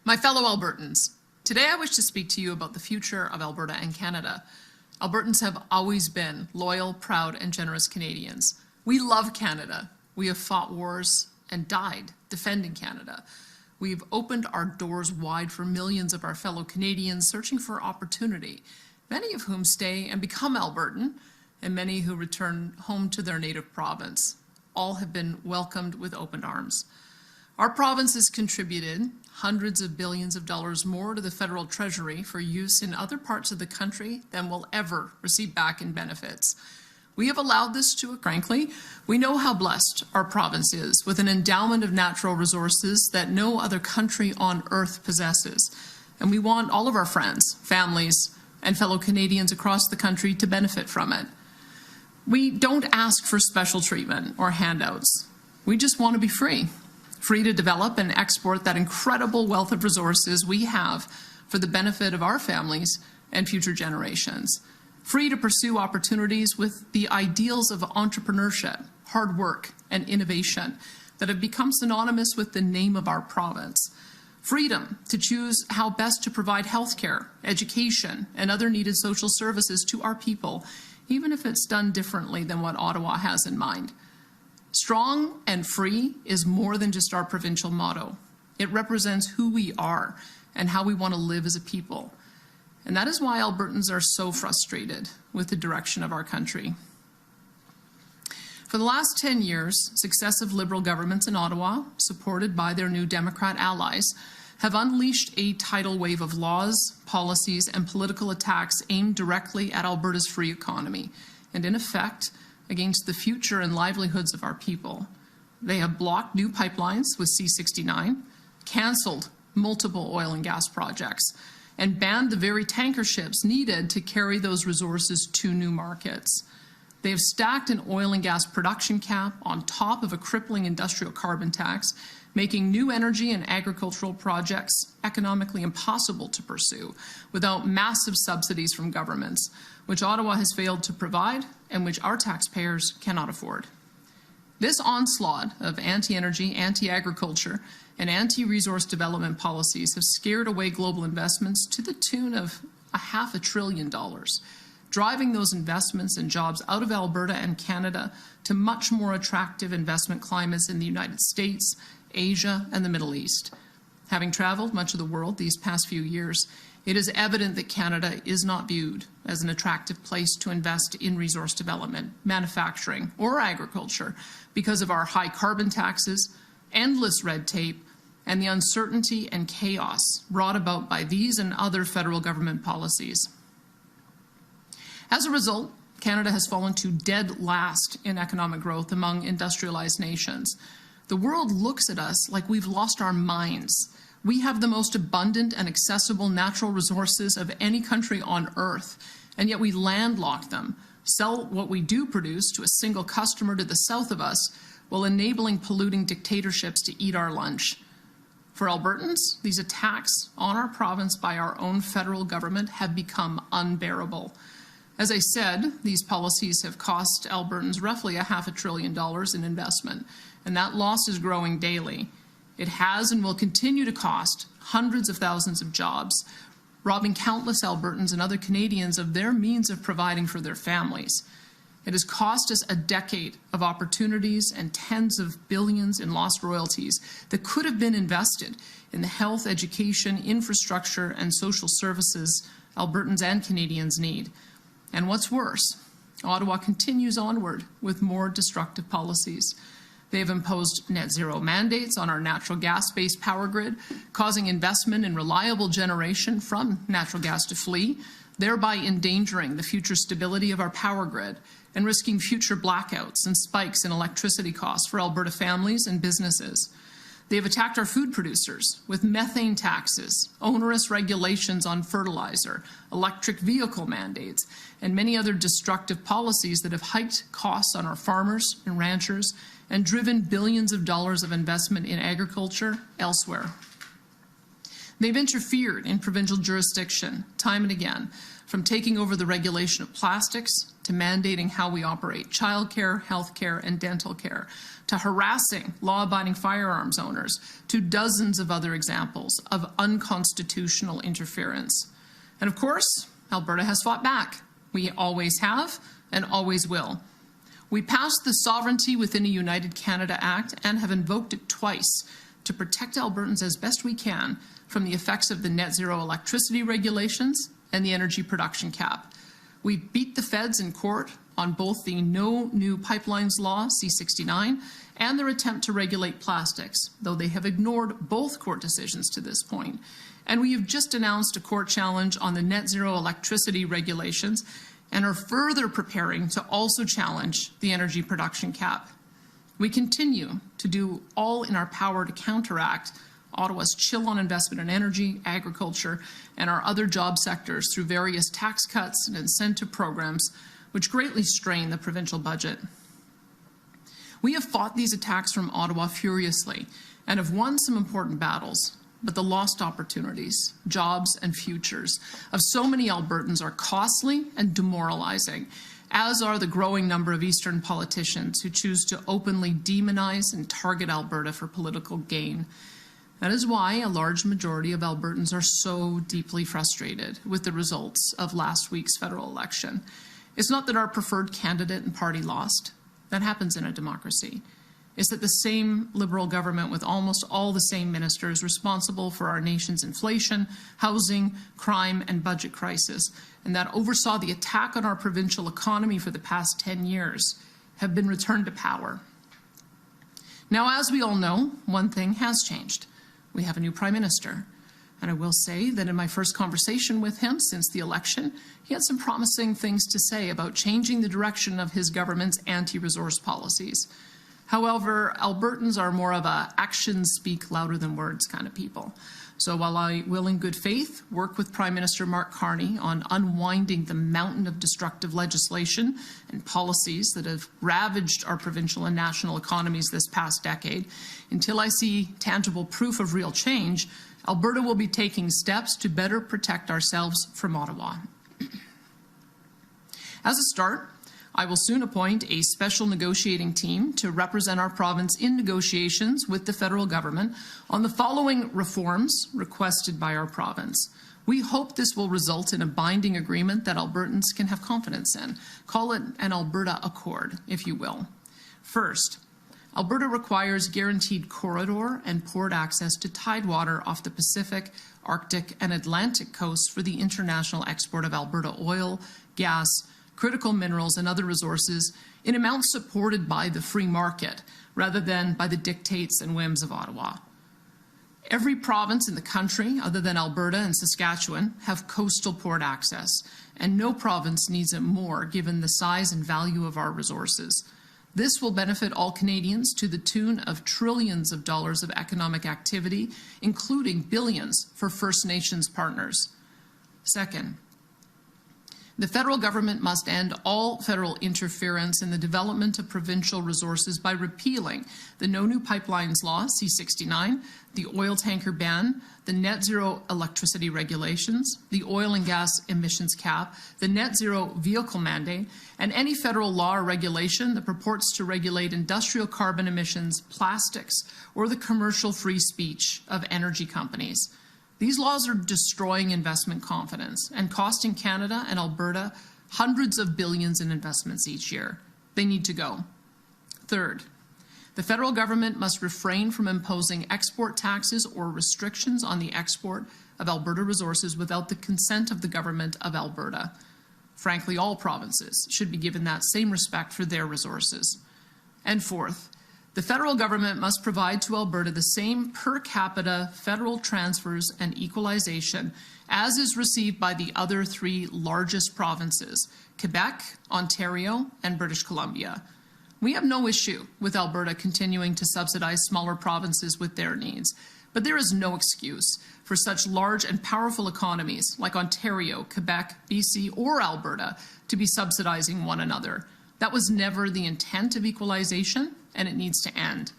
My fellow Albertans, today I wish to speak to you about the future of Alberta and Canada. Albertans have always been loyal, proud, and generous Canadians. We love Canada. We have fought wars and died defending Canada. We've opened our doors wide for millions of our fellow Canadians searching for opportunity, many of whom stay and become Albertan, and many who return home to their native province. All have been welcomed with open arms. Our province has contributed hundreds of billions of dollars more to the federal treasury for use in other parts of the country than will ever receive back in benefits. We have allowed this to, frankly, we know how blessed our province is with an endowment of natural resources that no other country on earth possesses. And we want all of our friends, families, and fellow Canadians across the country to benefit from it. We don't ask for special treatment or handouts. We just want to be free to develop and export that incredible wealth of resources we have for the benefit of our families and future generations. Free to pursue opportunities with the ideals of entrepreneurship, hard work, and innovation that have become synonymous with the name of our province. Freedom to choose how best to provide healthcare, education, and other needed social services to our people, even if it's done differently than what Ottawa has in mind. Strong and free is more than just our provincial motto. It represents who we are and how we want to live as a people. And that is why Albertans are so frustrated with the direction of our country. For the last 10 years, successive Liberal governments in Ottawa, supported by their new Democrat allies, have unleashed a tidal wave of laws, policies, and political attacks aimed directly at Alberta's free economy, and in effect, against the future and livelihoods of our people. They have blocked new pipelines with C-69, cancelled multiple oil and gas projects, and banned the very tanker ships needed to carry those resources to new markets. They have stacked an oil and gas production cap on top of a crippling industrial carbon tax, making new energy and agricultural projects economically impossible to pursue without massive subsidies from governments, which Ottawa has failed to provide and which our taxpayers cannot afford. This onslaught of anti-energy, anti-agriculture, and anti-resource development policies have scared away global investments to the tune of $500 billion, driving those investments and jobs out of Alberta and Canada to much more attractive investment climates in the United States, Asia, and the Middle East. Having traveled much of the world these past few years, it is evident that Canada is not viewed as an attractive place to invest in resource development, manufacturing, or agriculture because of our high carbon taxes, endless red tape, and the uncertainty and chaos brought about by these and other federal government policies. As a result, Canada has fallen to dead last in economic growth among industrialized nations. The world looks at us like we've lost our minds. We have the most abundant and accessible natural resources of any country on earth, and yet we landlock them, sell what we do produce to a single customer to the south of us, while enabling polluting dictatorships to eat our lunch. For Albertans, these attacks on our province by our own federal government have become unbearable. As I said, these policies have cost Albertans roughly $500 billion in investment, and that loss is growing daily. It has and will continue to cost hundreds of thousands of jobs, robbing countless Albertans and other Canadians of their means of providing for their families. It has cost us a decade of opportunities and tens of billions in lost royalties that could have been invested in the health, education, infrastructure, and social services Albertans and Canadians need. And what's worse, Ottawa continues onward with more destructive policies. They have imposed net zero mandates on our natural gas-based power grid, causing investment in reliable generation from natural gas to flee, thereby endangering the future stability of our power grid and risking future blackouts and spikes in electricity costs for Alberta families and businesses. They have attacked our food producers with methane taxes, onerous regulations on fertilizer, electric vehicle mandates, and many other destructive policies that have hiked costs on our farmers and ranchers and driven billions of dollars of investment in agriculture elsewhere. They've interfered in provincial jurisdiction time and again, from taking over the regulation of plastics to mandating how we operate childcare, healthcare, and dental care, to harassing law-abiding firearms owners, to dozens of other examples of unconstitutional interference. And of course, Alberta has fought back. We always have and always will. We passed the Sovereignty Within a United Canada Act and have invoked it twice to protect Albertans as best we can from the effects of the net zero electricity regulations and the energy production cap. We beat the feds in court on both the No New Pipelines Law, C-69, and their attempt to regulate plastics, though they have ignored both court decisions to this point. And we have just announced a court challenge on the net zero electricity regulations and are further preparing to also challenge the energy production cap. We continue to do all in our power to counteract Ottawa's chill on investment in energy, agriculture, and our other job sectors through various tax cuts and incentive programs, which greatly strain the provincial budget. We have fought these attacks from Ottawa furiously and have won some important battles, but the lost opportunities, jobs, and futures of so many Albertans are costly and demoralizing, as are the growing number of Eastern politicians who choose to openly demonize and target Alberta for political gain. That is why a large majority of Albertans are so deeply frustrated with the results of last week's federal election. It's not that our preferred candidate and party lost. That happens in a democracy. It's that the same Liberal government with almost all the same ministers responsible for our nation's inflation, housing, crime, and budget crisis, and that oversaw the attack on our provincial economy for the past 10 years, have been returned to power. Now, as we all know, one thing has changed. We have a new Prime Minister. And I will say that in my first conversation with him since the election, he had some promising things to say about changing the direction of his government's anti-resource policies. However, Albertans are more of a actions speak louder than words kind of people. So while I will in good faith work with Prime Minister Mark Carney on unwinding the mountain of destructive legislation and policies that have ravaged our provincial and national economies this past decade, until I see tangible proof of real change, Alberta will be taking steps to better protect ourselves from Ottawa. As a start, I will soon appoint a special negotiating team to represent our province in negotiations with the federal government on the following reforms requested by our province. We hope this will result in a binding agreement that Albertans can have confidence in. Call it an Alberta Accord, if you will. First, Alberta requires guaranteed corridor and port access to tidewater off the Pacific, Arctic, and Atlantic coasts for the international export of Alberta oil, gas, critical minerals, and other resources in amounts supported by the free market rather than by the dictates and whims of Ottawa. Every province in the country, other than Alberta and Saskatchewan, have coastal port access, and no province needs it more given the size and value of our resources. This will benefit all Canadians to the tune of trillions of dollars of economic activity, including billions for First Nations partners. Second, the federal government must end all federal interference in the development of provincial resources by repealing the No New Pipelines Law, C-69, the oil tanker ban, the net zero electricity regulations, the oil and gas emissions cap, the net zero vehicle mandate, and any federal law or regulation that purports to regulate industrial carbon emissions, plastics, or the commercial free speech of energy companies. These laws are destroying investment confidence and costing Canada and Alberta hundreds of billions in investments each year. They need to go. Third, the federal government must refrain from imposing export taxes or restrictions on the export of Alberta resources without the consent of the government of Alberta. Frankly, all provinces should be given that same respect for their resources. And fourth, the federal government must provide to Alberta the same per capita federal transfers and equalization as is received by the other three largest provinces, Quebec, Ontario, and British Columbia. We have no issue with Alberta continuing to subsidize smaller provinces with their needs, but there is no excuse for such large and powerful economies like Ontario, Quebec, BC, or Alberta to be subsidizing one another. That was never the intent of equalization, and it needs to end.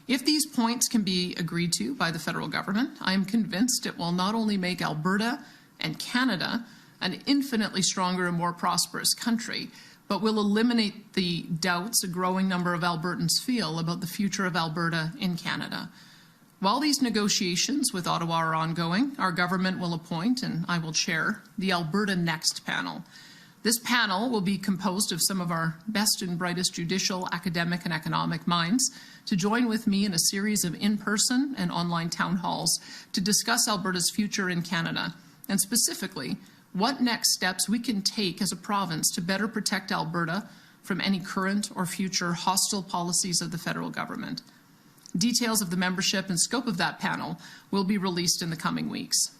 If these points can be agreed to by the federal government, I am convinced it will not only make Alberta and Canada an infinitely stronger and more prosperous country, but will eliminate the doubts a growing number of Albertans feel about the future of Alberta in Canada. While these negotiations with Ottawa are ongoing, our government will appoint, and I will chair, the Alberta Next panel. This panel will be composed of some of our best and brightest judicial, academic, and economic minds to join with me in a series of in-person and online town halls to discuss Alberta's future in Canada, and specifically, what next steps we can take as a province to better protect Alberta from any current or future hostile policies of the federal government. Details of the membership and scope of that panel will be released in the coming weeks.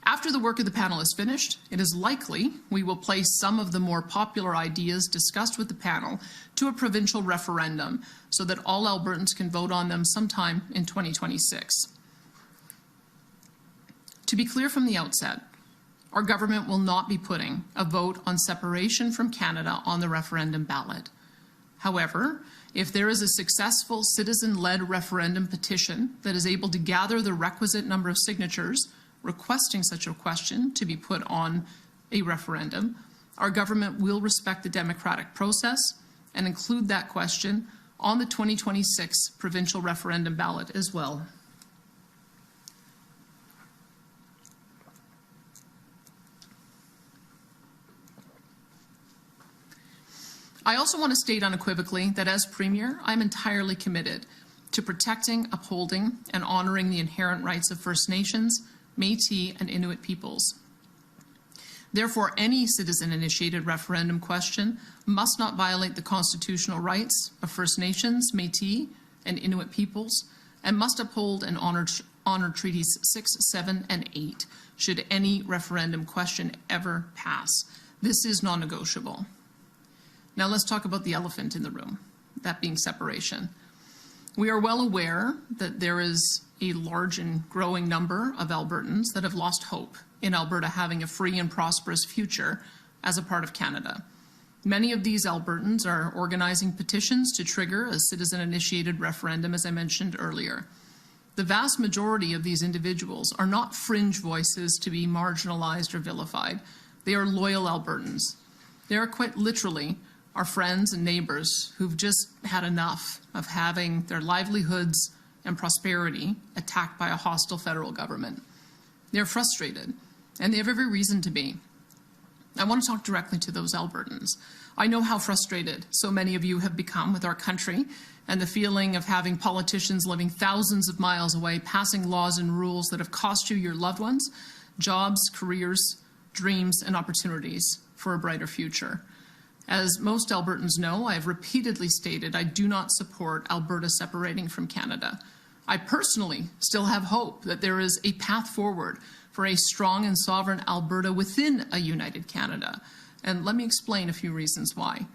After the work of the panel is finished, it is likely we will place some of the more popular ideas discussed with the panel to a provincial referendum so that all Albertans can vote on them sometime in 2026. To be clear from the outset, our government will not be putting a vote on separation from Canada on the referendum ballot. However, if there is a successful citizen-led referendum petition that is able to gather the requisite number of signatures requesting such a question to be put on a referendum, our government will respect the democratic process and include that question on the 2026 provincial referendum ballot as well. I also want to state unequivocally that as Premier, I'm entirely committed to protecting, upholding, and honouring the inherent rights of First Nations, Métis, and Inuit peoples. Therefore, any citizen-initiated referendum question must not violate the constitutional rights of First Nations, Métis, and Inuit peoples, and must uphold and honour Treaties 6, 7, and 8, should any referendum question ever pass. This is non-negotiable. Now let's talk about the elephant in the room, that being separation. We are well aware that there is a large and growing number of Albertans that have lost hope in Alberta having a free and prosperous future as a part of Canada. Many of these Albertans are organizing petitions to trigger a citizen-initiated referendum, as I mentioned earlier. The vast majority of these individuals are not fringe voices to be marginalized or vilified. They are loyal Albertans. They are quite literally our friends and neighbours who've just had enough of having their livelihoods and prosperity attacked by a hostile federal government. They're frustrated, and they have every reason to be. I want to talk directly to those Albertans. I know how frustrated so many of you have become with our country and the feeling of having politicians living thousands of miles away passing laws and rules that have cost you your loved ones, jobs, careers, dreams, and opportunities for a brighter future. As most Albertans know, I have repeatedly stated I do not support Alberta separating from Canada. I personally still have hope that there is a path forward for a strong and sovereign Alberta within a united Canada. And let me explain a few reasons why.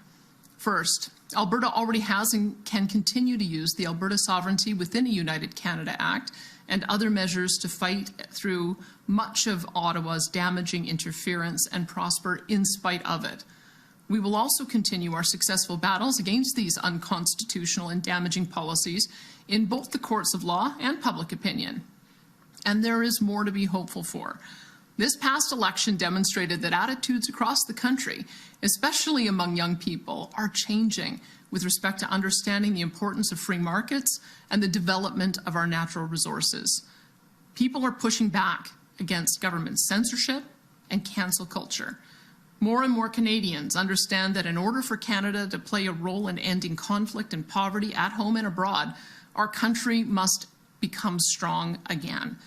First, Alberta already has and can continue to use the Alberta Sovereignty within a United Canada Act and other measures to fight through much of Ottawa's damaging interference and prosper in spite of it. We will also continue our successful battles against these unconstitutional and damaging policies in both the courts of law and public opinion. And there is more to be hopeful for. This past election demonstrated that attitudes across the country, especially among young people, are changing with respect to understanding the importance of free markets and the development of our natural resources. People are pushing back against government censorship and cancel culture. More and more Canadians understand that in order for Canada to play a role in ending conflict and poverty at home and abroad, our country must become strong again.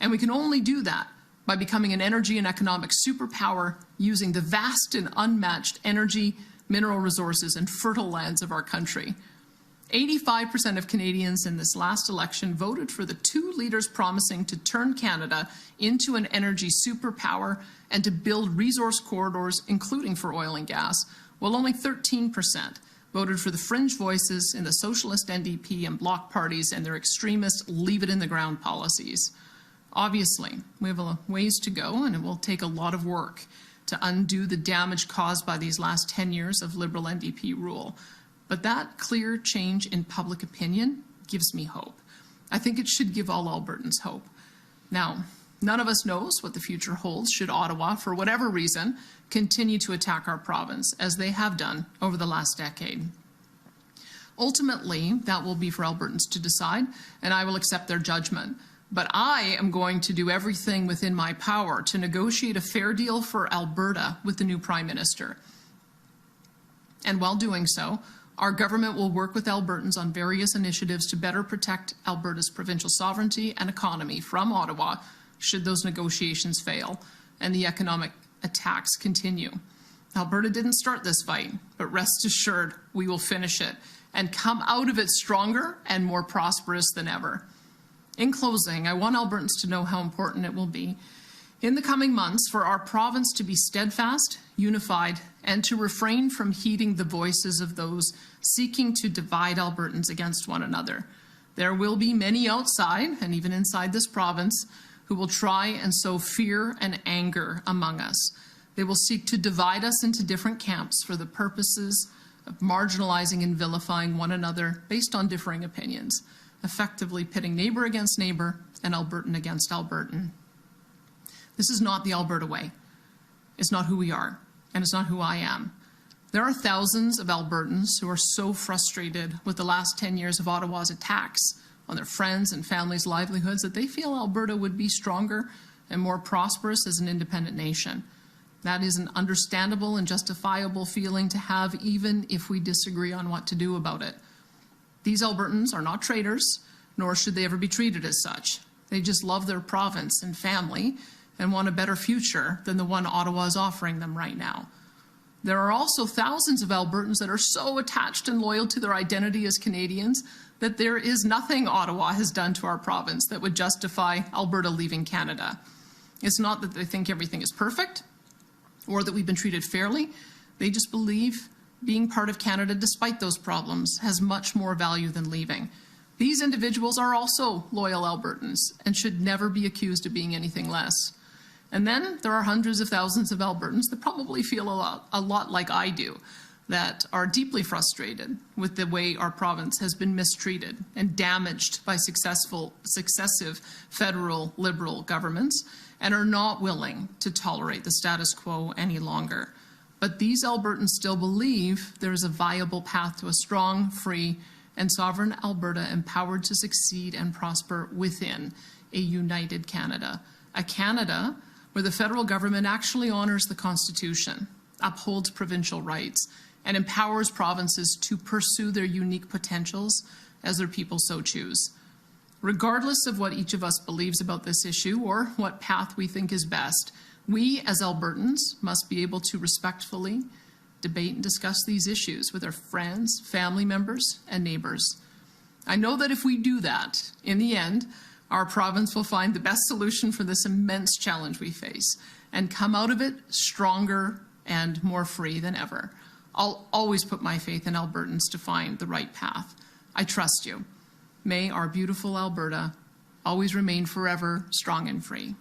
And we can only do that by becoming an energy and economic superpower using the vast and unmatched energy, mineral resources, and fertile lands of our country. 85% of Canadians in this last election voted for the two leaders promising to turn Canada into an energy superpower and to build resource corridors, including for oil and gas, while only 13% voted for the fringe voices in the Socialist NDP and Bloc parties and their extremist leave-it-in-the-ground policies. Obviously, we have a ways to go, and it will take a lot of work to undo the damage caused by these last 10 years of Liberal NDP rule. But that clear change in public opinion gives me hope. I think it should give all Albertans hope. Now, none of us knows what the future holds should Ottawa, for whatever reason, continue to attack our province, as they have done over the last decade. Ultimately, that will be for Albertans to decide, and I will accept their judgment. But I am going to do everything within my power to negotiate a fair deal for Alberta with the new Prime Minister. And while doing so, our government will work with Albertans on various initiatives to better protect Alberta's provincial sovereignty and economy from Ottawa should those negotiations fail and the economic attacks continue. Alberta didn't start this fight, but rest assured we will finish it and come out of it stronger and more prosperous than ever. In closing, I want Albertans to know how important it will be in the coming months for our province to be steadfast, unified, and to refrain from heeding the voices of those seeking to divide Albertans against one another. There will be many outside, and even inside this province, who will try and sow fear and anger among us. They will seek to divide us into different camps for the purposes of marginalizing and vilifying one another based on differing opinions, effectively pitting neighbor against neighbor and Albertan against Albertan. This is not the Alberta way. It's not who we are, and it's not who I am. There are thousands of Albertans who are so frustrated with the last 10 years of Ottawa's attacks on their friends' and families' livelihoods that they feel Alberta would be stronger and more prosperous as an independent nation. That is an understandable and justifiable feeling to have, even if we disagree on what to do about it. These Albertans are not traitors, nor should they ever be treated as such. They just love their province and family and want a better future than the one Ottawa is offering them right now. There are also thousands of Albertans that are so attached and loyal to their identity as Canadians that there is nothing Ottawa has done to our province that would justify Alberta leaving Canada. It's not that they think everything is perfect or that we've been treated fairly. They just believe being part of Canada, despite those problems, has much more value than leaving. These individuals are also loyal Albertans and should never be accused of being anything less. And then there are hundreds of thousands of Albertans that probably feel a lot like I do, that are deeply frustrated with the way our province has been mistreated and damaged by successive federal Liberal governments and are not willing to tolerate the status quo any longer. But these Albertans still believe there is a viable path to a strong, free, and sovereign Alberta empowered to succeed and prosper within a united Canada. A Canada where the federal government actually honors the Constitution, upholds provincial rights, and empowers provinces to pursue their unique potentials as their people so choose. Regardless of what each of us believes about this issue or what path we think is best, we as Albertans must be able to respectfully debate and discuss these issues with our friends, family members, and neighbors. I know that if we do that, in the end, our province will find the best solution for this immense challenge we face and come out of it stronger and more free than ever. I'll always put my faith in Albertans to find the right path. I trust you. May our beautiful Alberta always remain forever strong and free.